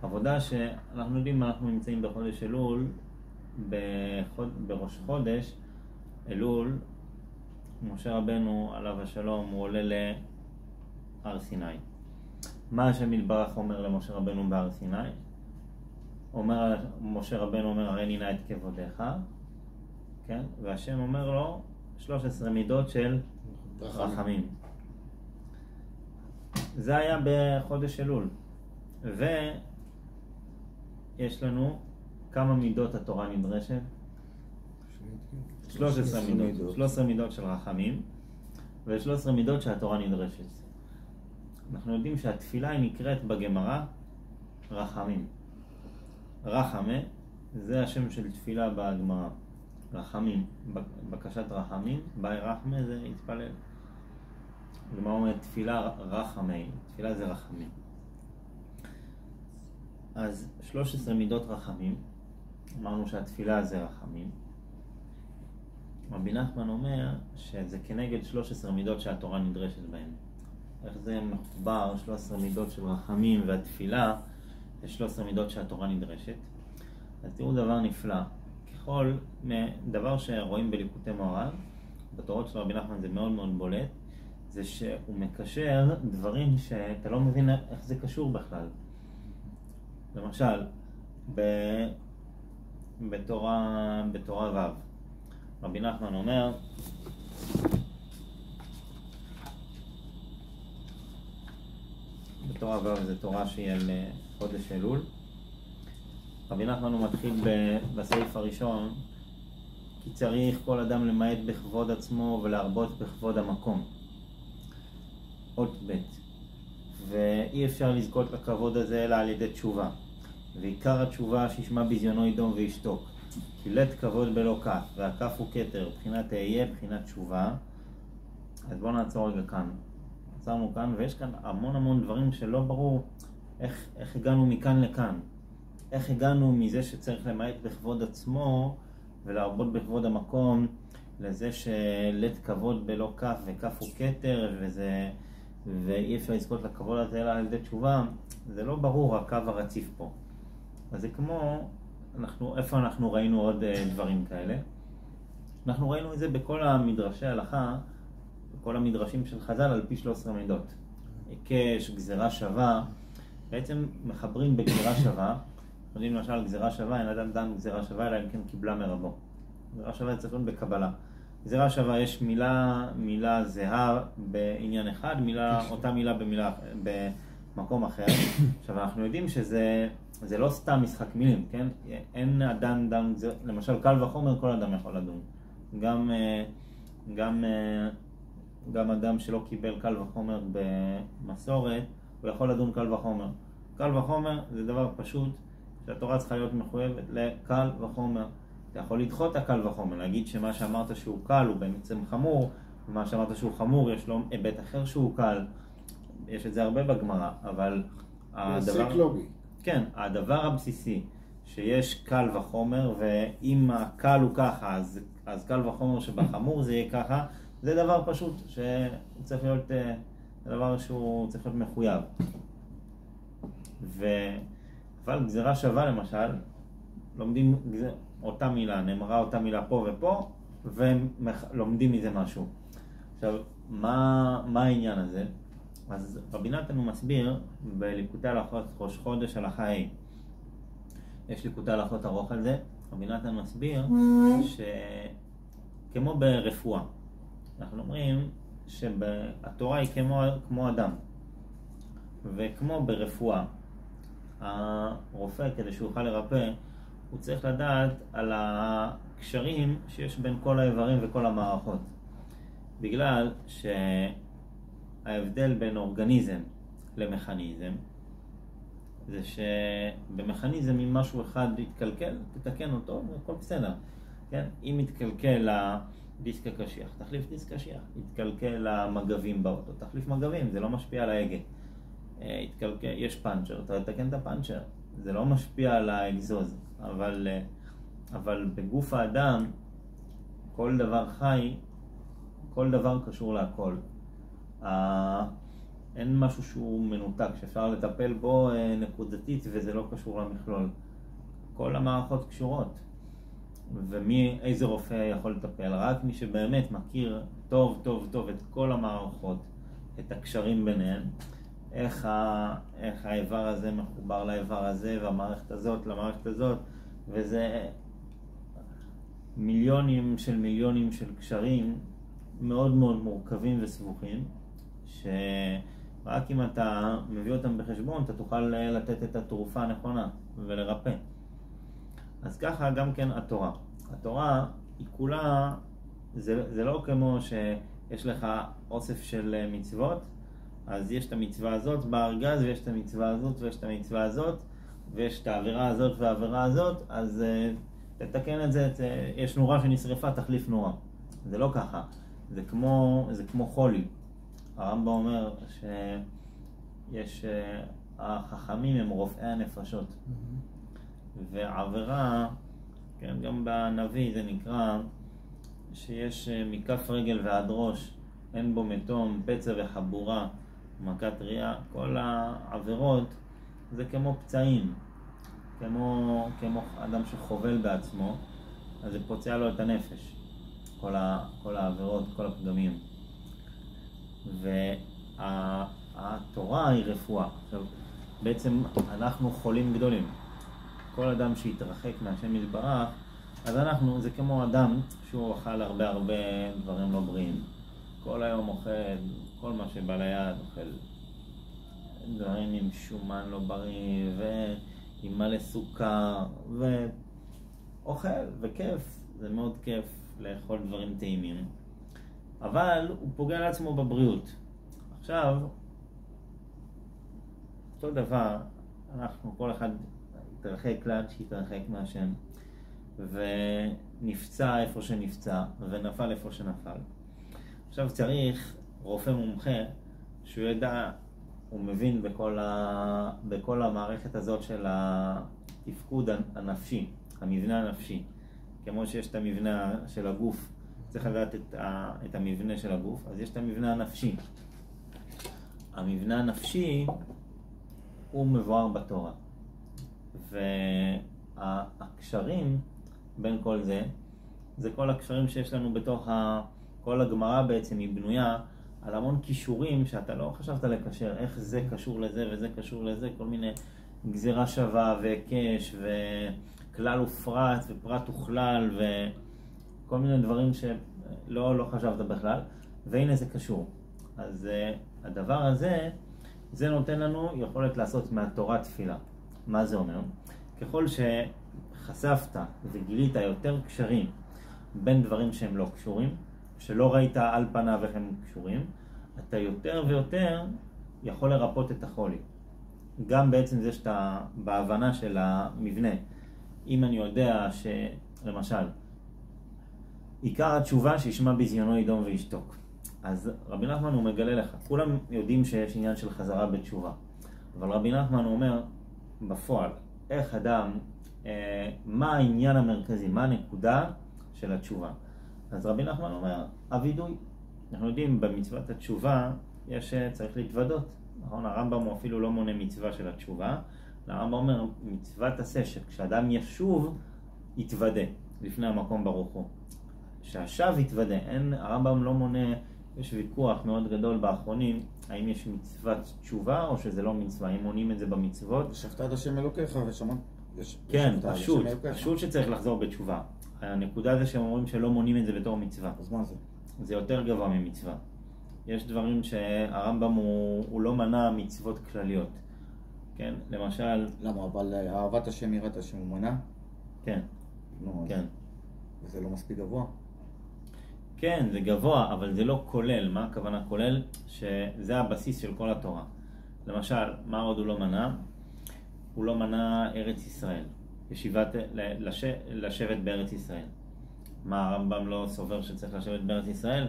עבודה שאנחנו יודעים, אנחנו נמצאים בחודש אלול, בראש חודש אלול, משה רבנו עליו השלום הוא עולה להר סיני. מה השם יתברך אומר למשה רבנו בהר סיני? משה רבנו אומר הריני נא את כבודיך, כן? והשם אומר לו 13 מידות של רחמים. זה היה בחודש אלול, ויש לנו כמה מידות התורה נדרשת? 13 מידות. 13 מידות של רחמים ו13 מידות שהתורה נדרשת. אנחנו יודעים שהתפילה היא נקראת בגמרא רחמים. רחמה זה השם של תפילה בגמרא. רחמים, בקשת רחמים, באי רחמה זה התפלל. הגמרא אומרת תפילה רחמי, תפילה זה רחמים. אז 13 מידות רחמים, אמרנו שהתפילה זה רחמים. רבי נחמן אומר שזה כנגד 13 מידות שהתורה נדרשת בהן. איך זה מחובר 13 מידות של רחמים והתפילה ל-13 מידות שהתורה נדרשת? אז תראו דבר נפלא. ככל דבר שרואים בליקוטי מוהר"ן, בתורות של רבי נחמן זה מאוד מאוד בולט, זה שהוא מקשר דברים שאתה לא מבין איך זה קשור בכלל. למשל, בתורה ו' רבי נחמן אומר בתורה ו' זה תורה שהיא על חודש אלול. רבי נחמן הוא מתחיל בסעיף הראשון, כי צריך כל אדם למעט בכבוד עצמו ולהרבות בכבוד המקום. אות ב', ואי אפשר לזכות לכבוד הזה אלא על ידי תשובה, ועיקר התשובה שישמע בזיונו ידום וישתוק, כי לית כבוד בלא כף, והכף הוא כתר, בחינת תהיה, בחינת תשובה. אז בואו נעצור רגע כאן. עצרנו כאן, ויש כאן המון דברים שלא ברור איך הגענו מכאן לכאן. איך הגענו מזה שצריך למעט בכבוד עצמו ולהרבות בכבוד המקום, לזה שלית כבוד בלא כף וכף הוא כתר, ואי אפשר לזכות לכבוד הזה אלא על ידי תשובה. זה לא ברור הקו הרציף פה. אז זה כמו, איפה אנחנו ראינו עוד דברים כאלה? אנחנו ראינו את זה בכל המדרשי ההלכה, בכל המדרשים של חז"ל על פי 13 מידות. היקש, גזירה שווה, בעצם מחברים בגזירה שווה. יודעים למשל גזירה שווה, אין אדם דן גזירה שווה אלא אם כן קיבלה מרבו. גזירה שווה צריך להיות בקבלה. גזירה שווה יש מילה זהה בעניין אחד, אותה מילה במקום אחר. עכשיו אנחנו יודעים שזה לא סתם משחק מילים, כן? אין אדם דן, למשל קל וחומר כל אדם יכול לדון. גם אדם שלא קיבל קל וחומר במסורת, הוא יכול לדון קל וחומר. קל וחומר זה דבר פשוט, שהתורה צריכה להיות מחויבת לקל וחומר. אתה יכול לדחות את הקל וחומר, להגיד שמה שאמרת שהוא קל הוא בעצם חמור, ומה שאמרת שהוא חמור יש לו היבט אחר שהוא קל. יש את זה הרבה בגמרא, אבל הדבר הבסיסי שיש קל וחומר, ואם הקל הוא ככה אז קל וחומר שבחמור זה יהיה ככה, זה דבר פשוט שצריך להיות זה דבר שהוא צריך להיות מחויב. אבל גזירה שווה למשל, לומדים אותה מילה, נאמרה אותה מילה פה ופה, ולומדים מזה משהו. עכשיו, מה העניין הזה? אז רבי נתן הוא מסביר בליקוטי הלכות ראש חודש הלכה ה'. יש ליקוטי הלכות ארוך על זה. רבי נתן מסביר שכמו ברפואה, אנחנו אומרים שהתורה היא כמו אדם, וכמו ברפואה, הרופא כדי שהוא יוכל לרפא, הוא צריך לדעת על הקשרים שיש בין כל האיברים וכל המערכות. בגלל שההבדל בין אורגניזם למכניזם, זה שבמכניזם אם משהו אחד יתקלקל, תתקן אותו והכל בסדר. כן? אם יתקלקל הדיסק הקשיח, תחליף דיסק קשיח. יתקלקל המגבים באוטו, תחליף מגבים, זה לא משפיע על ההגה. יש פאנצ'ר, אתה תתקן את הפאנצ'ר, זה לא משפיע על האגזוז. אבל בגוף האדם, כל דבר חי, כל דבר קשור להכל. אין משהו שהוא מנותק, שאפשר לטפל בו נקודתית וזה לא קשור למכלול. כל המערכות קשורות. איזה רופא יכול לטפל? רק מי שבאמת מכיר טוב טוב טוב את כל המערכות, את הקשרים ביניהן, איך האיבר הזה מחובר לאיבר הזה, והמערכת הזאת למערכת הזאת, וזה מיליונים של קשרים מאוד מאוד מורכבים וסבוכים, שרק אם אתה מביא אותם בחשבון, אתה תוכל לתת את התרופה הנכונה ולרפא. אז ככה גם כן התורה. התורה היא כולה, זה לא כמו שיש לך אוסף של מצוות, אז יש את המצווה הזאת בארגז, ויש את המצווה הזאת, ויש את המצווה הזאת, ויש את העבירה הזאת והעבירה הזאת, אז תתקן את זה, יש נורה שנשרפה, תחליף נורה. זה לא ככה, זה כמו חולי. הרמב"ם אומר שיש, החכמים הם רופאי הנפשות. ועבירה, כן, גם בנביא זה נקרא שיש מכף רגל ועד ראש, אין בו מתום, פצע וחבורה, מכת ראייה. כל העבירות זה כמו פצעים, כמו אדם שחובל בעצמו, אז זה פוצע לו את הנפש, כל העבירות, כל הפגמים. והתורה היא רפואה. עכשיו, בעצם אנחנו חולים גדולים. כל אדם שיתרחק מהשם יתברך, אז זה כמו אדם שהוא אוכל הרבה דברים לא בריאים. כל היום אוכל, כל מה שבא ליד, אוכל דברים עם שומן לא בריא, ועם מלא סוכר, ואוכל, וכיף, זה מאוד כיף לאכול דברים טעימים. אבל הוא פוגע לעצמו בבריאות. עכשיו, אותו דבר, כל אחד יתרחק לאן שיתרחק מהשם, ונפצע איפה שנפצע, ונפל איפה שנפל. עכשיו צריך רופא מומחה שהוא ידע, הוא מבין בכל המערכת הזאת של התפקוד הנפשי, המבנה הנפשי. כמו שיש את המבנה של הגוף, צריך לדעת את המבנה של הגוף, אז יש את המבנה הנפשי. המבנה הנפשי הוא מבואר בתורה. והקשרים בין כל זה כל הקשרים שיש לנו בתוך כל הגמרא בעצם היא בנויה על המון קישורים שאתה לא חשבת לקשר, איך זה קשור לזה וזה קשור לזה, כל מיני גזירה שווה והיקש וכלל ופרט ופרט וכלל וכל מיני דברים שלא חשבת בכלל, והנה זה קשור. אז הדבר הזה, זה נותן לנו יכולת לעשות מהתורה תפילה. מה זה אומר? ככל שחשפת וגילית יותר קשרים בין דברים שהם לא קשורים, שלא ראית על פניו איך הם קשורים, אתה יותר ויותר יכול לרפות את החולי. גם בעצם זה שאתה בהבנה של המבנה. אם אני יודע שלמשל, עיקר התשובה שישמע בזיונו ידום וישתוק. אז רבי נחמן הוא מגלה לך, כולם יודעים שיש עניין של חזרה בתשובה. אבל רבי נחמן הוא אומר, בפועל, איך אדם, מה העניין המרכזי, מה הנקודה של התשובה. אז רבי נחמן אומר, הווידוי. אנחנו יודעים במצוות התשובה, צריך להתוודות. נכון? הרמב"ם הוא אפילו לא מונה מצווה של התשובה, הרמב"ם אומר מצוות עשה שכשאדם ישוב יתוודה לפני המקום ברוך הוא. שהשב יתוודה, הרמב"ם לא מונה, יש ויכוח מאוד גדול באחרונים, האם יש מצוות תשובה או שזה לא מצווה, אם מונים את זה במצוות. ושפטת את השם אלוקיך ושמעת. כן, פשוט שצריך לחזור בתשובה. הנקודה זה שהם אומרים שלא מונים את זה בתור מצווה. אז מה זה? זה יותר גבוה ממצווה. יש דברים שהרמב"ם הוא לא מנע מצוות כלליות. כן, למשל... למה? אבל אהבת השם יראת השם הוא מנע? כן. כן. וזה לא מספיק גבוה? כן, זה גבוה, אבל זה לא כולל. מה הכוונה כולל? שזה הבסיס של כל התורה. למשל, מה עוד הוא לא מנע? הוא לא מנע ארץ ישראל. לשבת בארץ ישראל. מה הרמב"ם לא סובר שצריך לשבת בארץ ישראל?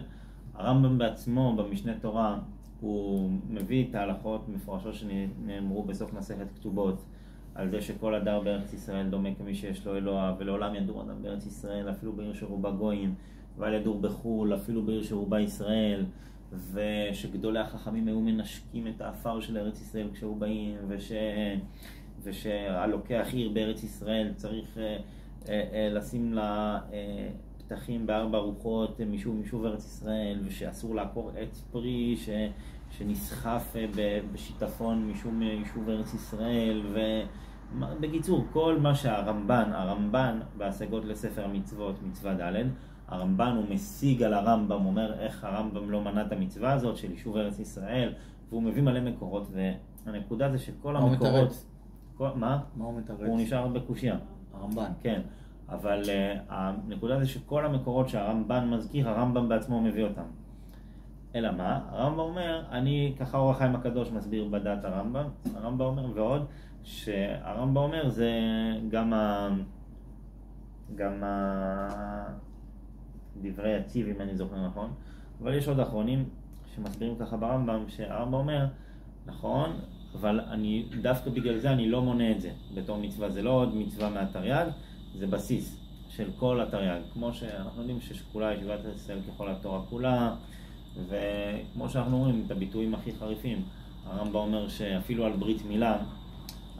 הרמב"ם בעצמו במשנה תורה הוא מביא את ההלכות מפורשות שנאמרו בסוף מסכת כתובות על זה שכל הדר בארץ ישראל דומה כמי שיש לו אלוה, ולעולם ידור אדם בארץ ישראל אפילו בעיר שרובה גויים, ואל ידור בחול אפילו בעיר שרובה ישראל, ושגדולי החכמים היו מנשקים את האפר של ארץ ישראל כשהוא באים, ושהלוקח עיר בארץ ישראל צריך לשים לה פתחים בארבע רוחות משוב ארץ ישראל, ושאסור לעקור עץ פרי שנסחף בשיטפון משום יישוב ארץ ישראל. ובקיצור, כל מה שהרמב"ן בהשגות לספר המצוות, מצווה ד', הרמב"ן הוא משיג על הרמב"ם, אומר איך הרמב"ם לא מנע את המצווה הזאת של יישוב ארץ ישראל, והוא מביא מלא מקורות, והנקודה זה שכל המקורות... מה הוא מתרץ? הוא נשאר בקושיה. הרמב"ן. כן. אבל הנקודה זה שכל המקורות שהרמב"ן מזכיר, הרמב"ם בעצמו מביא אותם. אלא מה? הרמב"ם אומר, ככה אור החיים הקדוש מסביר בדעת הרמב"ם, הרמב"ם אומר ועוד, שהרמב"ם אומר זה גם דברי הציב, אם אני זוכר נכון, אבל יש עוד אחרונים שמסבירים ככה ברמב"ם, שהרמב"ם אומר, נכון, אבל דווקא בגלל זה אני לא מונה את זה בתור מצווה, זה לא עוד מצווה מהתרי"ג, זה בסיס של כל התרי"ג, כמו שאנחנו יודעים ששקולה ישיבת ישראל ככל התורה כולה, וכמו שאנחנו אומרים את הביטויים הכי חריפים, הרמב"ם אומר שאפילו על ברית מילה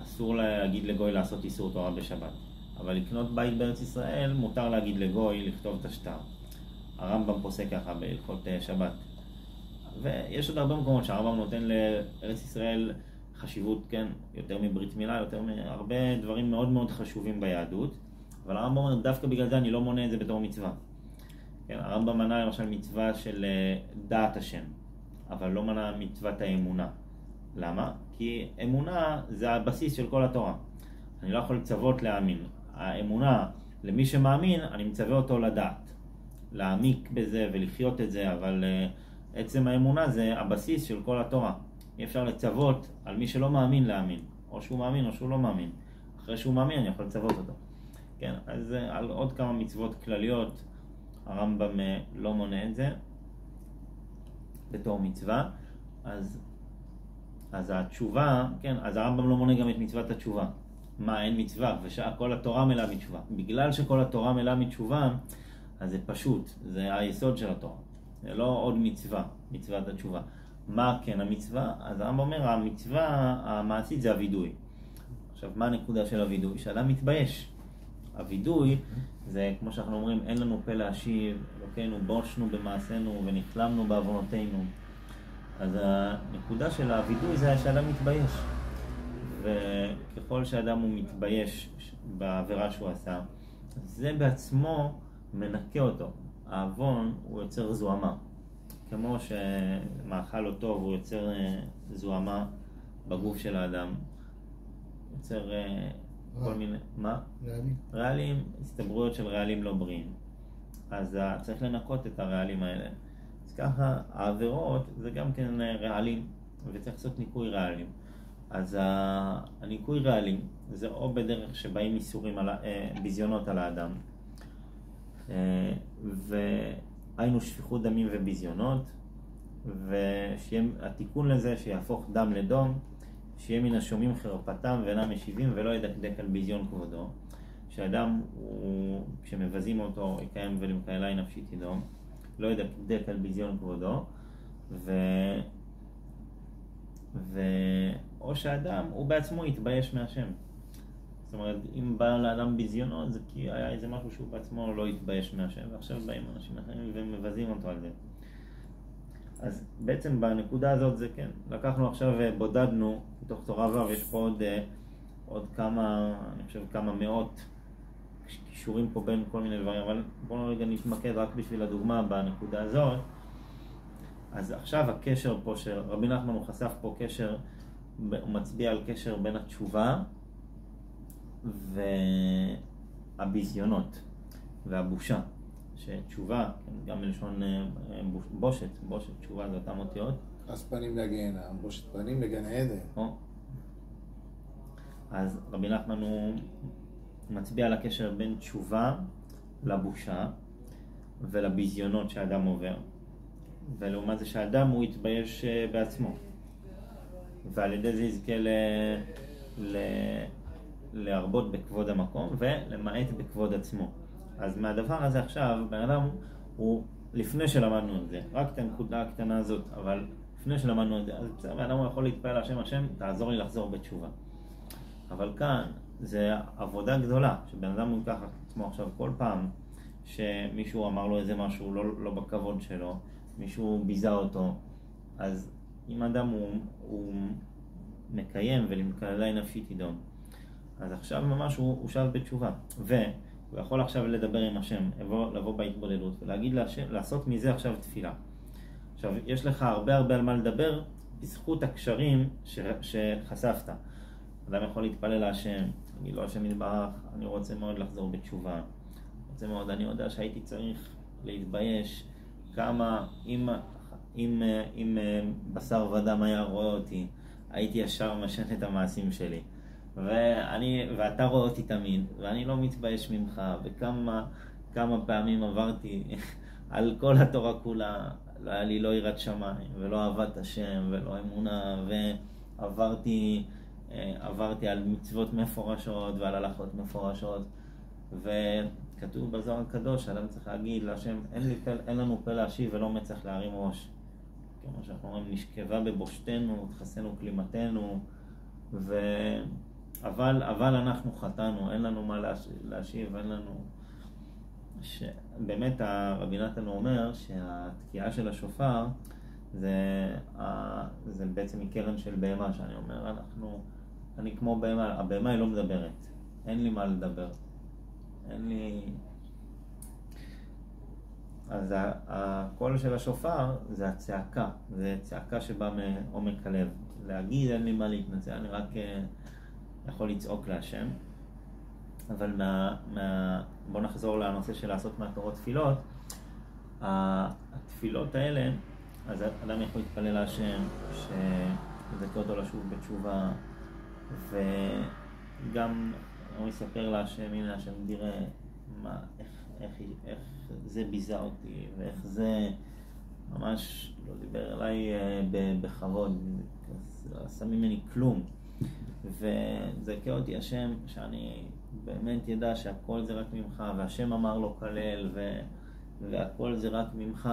אסור להגיד לגוי לעשות איסור תורה בשבת, אבל לקנות בית בארץ ישראל מותר להגיד לגוי לכתוב את השטר. הרמב"ם פוסק ככה בהלכות שבת. ויש עוד הרבה מקומות שהרמב"ם נותן לארץ ישראל חשיבות, כן, יותר מברית מילה, יותר מהרבה דברים מאוד מאוד חשובים ביהדות, אבל הרמב"ם אומר, דווקא בגלל זה אני לא מונה את זה בתור מצווה. כן, הרמב"ם מנה למשל מצווה של דעת השם, אבל לא מנה מצוות האמונה. למה? כי אמונה זה הבסיס של כל התורה. אני לא יכול לצוות להאמין. האמונה, למי שמאמין, אני מצווה אותו לדעת. להעמיק בזה ולחיות את זה, אבל עצם האמונה זה הבסיס של כל התורה. אי אפשר לצוות על מי שלא מאמין להאמין. או שהוא מאמין או שהוא לא מאמין. אחרי שהוא מאמין אני יכול לצוות אותו. כן, אז על עוד כמה מצוות כלליות, הרמב"ם לא מונה את זה בתור מצווה. אז התשובה, כן, אז הרמב"ם לא מונה גם את מצוות התשובה. מה, אין מצווה? וכל התורה מלאה מתשובה. בגלל שכל התורה מלאה מתשובה, אז זה פשוט, זה היסוד של התורה. זה לא עוד מצווה, מצוות התשובה. מה כן המצווה? אז הרמב"ם אומר, המצווה המעשית זה הווידוי. עכשיו, מה הנקודה של הווידוי? שאדם מתבייש. הווידוי זה, כמו שאנחנו אומרים, אין לנו פה להשיב, אלוקינו, בושנו במעשינו ונכלמנו בעוונותינו. אז הנקודה של הווידוי זה שאדם מתבייש. וככל שאדם הוא מתבייש בעבירה שהוא עשה, זה בעצמו מנקה אותו. העוון הוא יוצר זוהמה. כמו שמאכל לא טוב הוא יוצר זוהמה בגוף של האדם. יוצר כל מיני... מה? רעלים. רעלים, הסתברויות של רעלים לא בריאים. אז צריך לנקות את הרעלים האלה. אז ככה, העבירות זה גם כן רעלים, וצריך לעשות ניקוי רעלים. אז הניקוי רעלים זה או בדרך שבאים איסורים, ביזיונות על האדם, והיינו שפיכות דמים וביזיונות, והתיקון לזה שיהפוך דם לדום, שיהיה מן השומעים חרפתם ואינם משיבים ולא ידקדק על ביזיון כבודו. שאדם, כשמבזים אותו, יקיים ולמקהלה נפשית ידום, לא ידקדק על ביזיון כבודו, או שהאדם הוא בעצמו יתבייש מהשם. זאת אומרת, אם בא לאדם בזיונות, זה כי היה איזה משהו שהוא בעצמו לא יתבייש מהשם, ועכשיו באים אנשים אחרים ומבזים אותו על זה. אז בעצם בנקודה הזאת זה כן, לקחנו עכשיו ובודדנו מתוך תורה ו', יש פה עוד כמה, אני חושב כמה מאות קישורים פה בין כל מיני דברים, אבל בואו רגע נתמקד רק בשביל הדוגמה בנקודה הזאת. אז עכשיו הקשר פה שרבי נחמן הוא חשף פה קשר, הוא מצביע על קשר בין התשובה והביזיונות והבושה. שתשובה, גם מלשון בושת, תשובה זה אותם אותיות. אז פנים לגיהנום, בושת פנים לגן עדן. אז רבי נחמן הוא מצביע על הקשר בין תשובה לבושה ולביזיונות שהאדם עובר. ולעומת זה שהאדם הוא יתבייש בעצמו. ועל ידי זה יזכה להרבות בכבוד המקום ולמעט בכבוד עצמו. אז מהדבר הזה עכשיו, בן אדם הוא, לפני שלמדנו את זה, רק את הנקודה הקטנה הזאת, אבל לפני שלמדנו את זה, אז בסדר, בן אדם הוא יכול להתפעל להשם, השם, תעזור לי לחזור בתשובה. אבל כאן זה עבודה גדולה, שבן אדם הוא ייקח עצמו עכשיו כל פעם שמישהו אמר לו איזה משהו לא בכבוד שלו, מישהו ביזה אותו, אז אם אדם הוא מקיים ולמקללי נפשית ידום, אז עכשיו ממש הוא שב בתשובה, הוא יכול עכשיו לדבר עם השם, לבוא בהתבודדות ולהגיד להשם, לעשות מזה עכשיו תפילה. עכשיו, יש לך הרבה על מה לדבר בזכות הקשרים שחשפת. אדם יכול להתפלל להשם, להגיד לו השם יתברך, אני רוצה מאוד לחזור בתשובה. אני יודע שהייתי צריך להתבייש כמה, אם בשר ודם היה רואה אותי, הייתי ישר משן את המעשים שלי. ואתה רואה אותי תמיד, ואני לא מתבייש ממך, וכמה פעמים עברתי על כל התורה כולה, לא היה לי לא יראת שמיים, ולא אהבת השם, ולא אמונה, ועברתי על מצוות מפורשות ועל הלכות מפורשות, וכתוב בזוהר הקדוש, אדם צריך להגיד להשם, אין לנו פה להשיב ולא מצח להרים ראש. כמו שאנחנו אומרים, נשכבה בבושתנו, תחסנו כלימתנו, אבל אנחנו חטאנו, אין לנו מה להשיב, אין לנו... באמת רבי נתן אומר שהתקיעה של השופר זה בעצם מקרן של בהמה, שאני אומר, אני כמו בהמה, הבהמה היא לא מדברת, אין לי מה לדבר, אין לי... אז הקול של השופר זה הצעקה, זה צעקה שבאה מעומק הלב. להגיד אין לי מה להתנצל, אני רק יכול לצעוק להשם. אבל בוא נחזור לנושא של לעשות מהתורות תפילות. התפילות האלה, אז אדם יכול להתפלל להשם, שיזכה אותו לשוב בתשובה, וגם הוא יספר להשם, הנה השם, תראה איך זה ביזה אותי, ואיך זה ממש לא דיבר אליי בכבוד, עשה ממני כלום. וזכה אותי השם, שאני באמת ידע שהכל זה רק ממך, והשם אמר לו כלל, והכל זה רק ממך,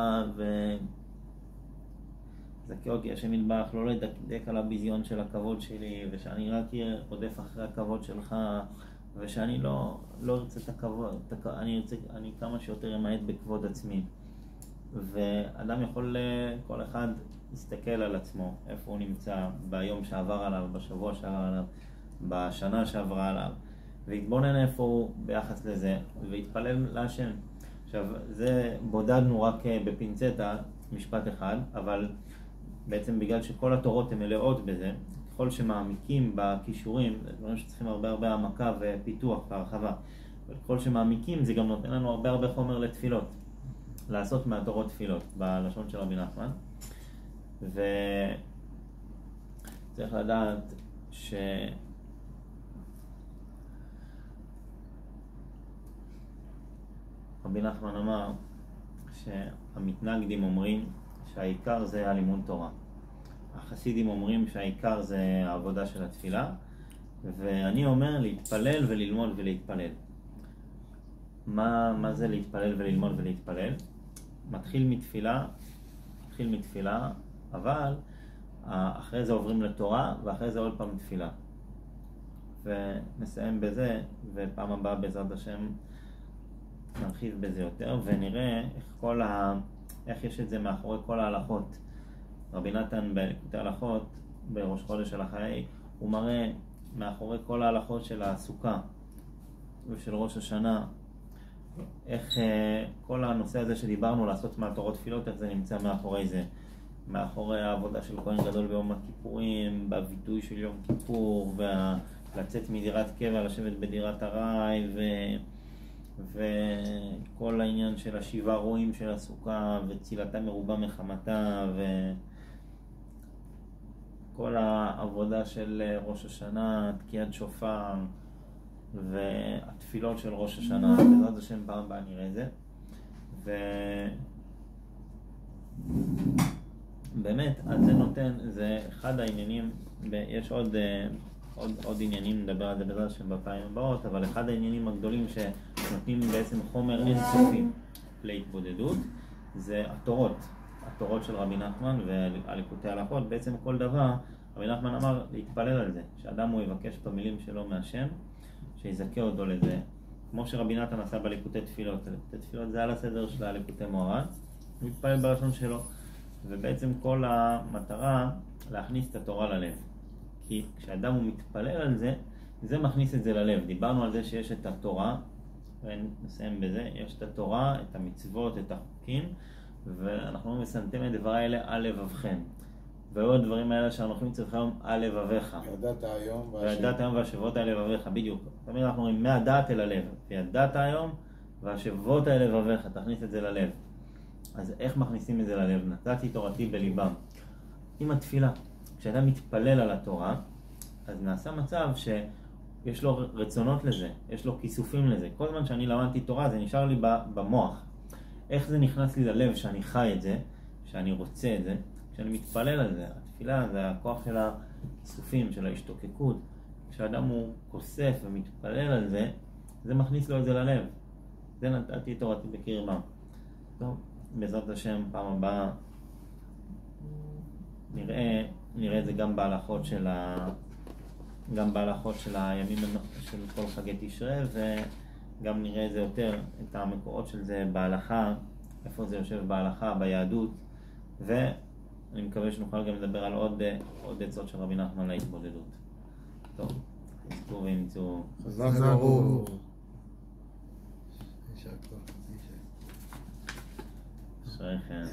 זכה אותי השם יתברך, לא לדקדק על הביזיון של הכבוד שלי, ושאני רק רודף אחרי הכבוד שלך, ושאני לא ארצה את הכבוד, אני כמה שיותר אמעט בכבוד עצמי. ואדם יכול, כל אחד להסתכל על עצמו, איפה הוא נמצא ביום שעבר עליו, בשבוע שעבר עליו, בשנה שעברה עליו, והתבונן איפה הוא ביחס לזה, והתפלל להשם. עכשיו, זה בודדנו רק בפינצטה, משפט אחד, אבל בעצם בגלל שכל התורות הן מלאות בזה, ככל שמעמיקים בכישורים, זה דברים שצריכים הרבה העמקה ופיתוח והרחבה, אבל ככל שמעמיקים זה גם נותן לנו הרבה חומר לתפילות, לעשות מהתורות תפילות, בלשון של רבי נחמן. וצריך לדעת רבי נחמן אמר שהמתנגדים אומרים שהעיקר זה הלימוד תורה. החסידים אומרים שהעיקר זה העבודה של התפילה, ואני אומר להתפלל וללמוד ולהתפלל. מה זה להתפלל וללמוד ולהתפלל? מתחיל מתפילה, אבל אחרי זה עוברים לתורה, ואחרי זה עוד פעם תפילה. ונסיים בזה, ופעם הבאה בעזרת השם נרחיב בזה יותר, ונראה איך יש את זה מאחורי כל ההלכות. רבי נתן בליקוטי ההלכות, בראש חודש של החיי, הוא מראה מאחורי כל ההלכות של הסוכה ושל ראש השנה, איך כל הנושא הזה שדיברנו, לעשות מהתורות תפילות, איך זה נמצא מאחורי זה. מאחורי העבודה של כהן גדול ביום הכיפורים, בביטוי של יום כיפור, ולצאת מדירת קבע, לשבת בדירת ארעי, וכל העניין של השבעה רועים של הסוכה, וצילתה מרובה מחמתה, וכל העבודה של ראש השנה, תקיעת שופר, והתפילות של ראש השנה. בעזרת השם פעם הבאה נראה את זה. באמת, אז זה נותן, זה אחד העניינים, יש עוד עניינים, נדבר על זה בעזרת השם בפעמים הבאות, אבל אחד העניינים הגדולים שנותנים בעצם חומר אינסופי להתבודדות, זה התורות של רבי נחמן והליקוטי ההלכות. בעצם כל דבר, רבי נחמן אמר להתפלל על זה, שאדם הוא יבקש במילים שלו מהשם, שיזכה אותו לזה, כמו שרבי נתן עשה בליקוטי תפילות. ליקוטי תפילות זה על הסדר של הליקוטי מוהר"ן, הוא מתפלל בלשון שלו, ובעצם כל המטרה להכניס את התורה ללב, כי כשאדם הוא מתפלל על זה, זה מכניס את זה ללב. דיברנו על זה שיש את התורה, ונסיים בזה, יש את התורה, את המצוות, את החוקים, ואנחנו מסנתם את דברי האלה על לבבכם. ועוד דברים האלה שאנחנו צריכים היום על לבביך. ידעת היום והשבות על לבביך, בדיוק. תמיד אנחנו אומרים מהדעת אל הלב. וידעת היום והשבות על לבביך, תכניס את זה ללב. אז איך מכניסים את זה ללב? נתתי תורתי בליבם. עם התפילה. כשאדם מתפלל על התורה, אז נעשה מצב שיש לו רצונות לזה, יש לו כיסופים לזה. כל זמן שאני למדתי תורה זה נשאר לי במוח. איך זה נכנס לי ללב שאני חי את זה, שאני רוצה את זה, כשאני מתפלל על זה. התפילה זה הכוח של הכיסופים, של ההשתוקקות. כשאדם הוא כוסף ומתפלל על זה, זה מכניס לו את זה ללב. זה נתתי תורתי בקרבם. טוב, בעזרת השם פעם הבאה נראה את זה גם בהלכות של הימים של כל חגי תשרי, וגם נראה את זה יותר, את המקורות של זה בהלכה, איפה זה יושב בהלכה, ביהדות, ואני מקווה שנוכל גם לדבר על עוד עצות של רבי נחמן להתבודדות. טוב, חזקו וימצאו. חזק ברוך. אשריכם.